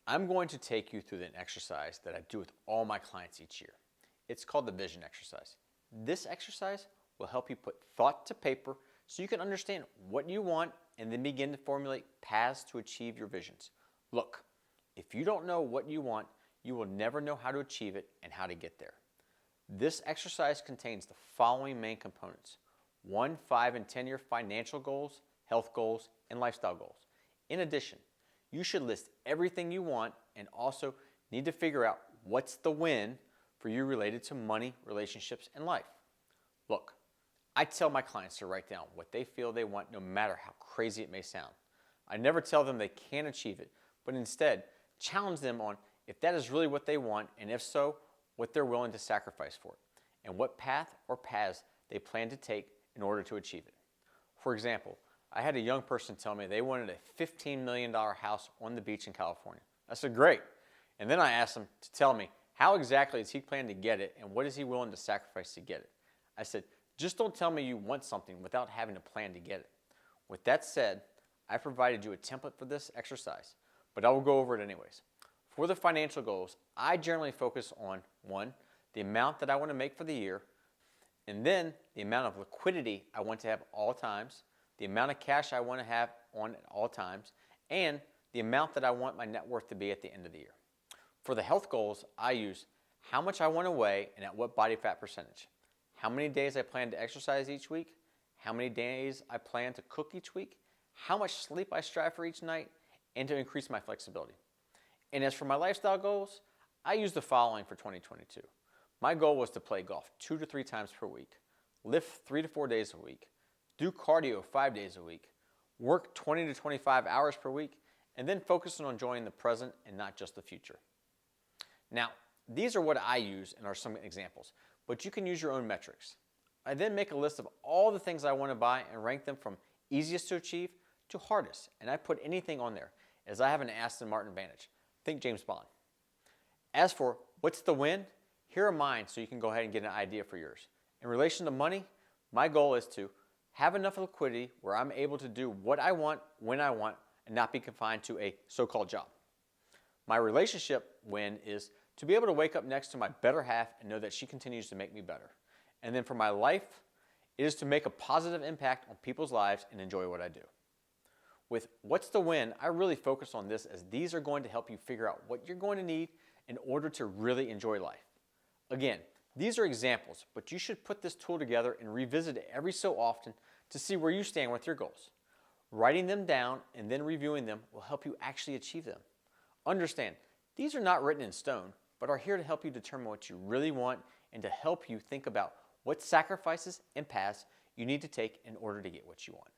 I'm going to take you through an exercise that I do with all my clients each year. It's called the vision exercise. This exercise will help you put thought to paper so you can understand what you want and then begin to formulate paths to achieve your visions. Look, if you don't know what you want, you will never know how to achieve it and how to get there. This exercise contains the following main components: 1, 5, and 10-year financial goals, health goals, and lifestyle goals. In addition, you should list everything you want and also need to figure out what's the win for you related to money, relationships, and life. Look, I tell my clients to write down what they feel they want no matter how crazy it may sound. I never tell them they can't achieve it, but instead challenge them on if that is really what they want, and if so, what they're willing to sacrifice for it, and what path or paths they plan to take in order to achieve it. For example, I had a young person tell me they wanted a $15 million house on the beach in California. I said, great. And then I asked him to tell me how exactly does he plan to get it and what is he willing to sacrifice to get it. I said, just don't tell me you want something without having a plan to get it. With that said, I provided you a template for this exercise, but I will go over it anyways. For the financial goals, I generally focus on 1, the amount that I want to make for the year, and then the amount of liquidity I want to have at all times, the amount of cash I want to have on at all times, and the amount that I want my net worth to be at the end of the year. For the health goals, I use how much I want to weigh and at what body fat percentage, how many days I plan to exercise each week, how many days I plan to cook each week, how much sleep I strive for each night, and to increase my flexibility. And as for my lifestyle goals, I use the following for 2022. My goal was to play golf 2 to 3 times per week, lift 3 to 4 days a week, do cardio 5 days a week, work 20 to 25 hours per week, and then focus on enjoying the present and not just the future. Now, these are what I use and are some examples, but you can use your own metrics. I then make a list of all the things I want to buy and rank them from easiest to achieve to hardest, and I put anything on there, as I have an Aston Martin Vantage. Think James Bond. As for what's the win, here are mine so you can go ahead and get an idea for yours. In relation to money, my goal is to have enough liquidity where I'm able to do what I want, when I want, and not be confined to a so-called job. My relationship win is to be able to wake up next to my better half and know that she continues to make me better. And then for my life, it is to make a positive impact on people's lives and enjoy what I do. With what's the win, I really focus on this as these are going to help you figure out what you're going to need in order to really enjoy life. Again, these are examples, but you should put this tool together and revisit it every so often to see where you stand with your goals. Writing them down and then reviewing them will help you actually achieve them. Understand, these are not written in stone, but are here to help you determine what you really want and to help you think about what sacrifices and paths you need to take in order to get what you want.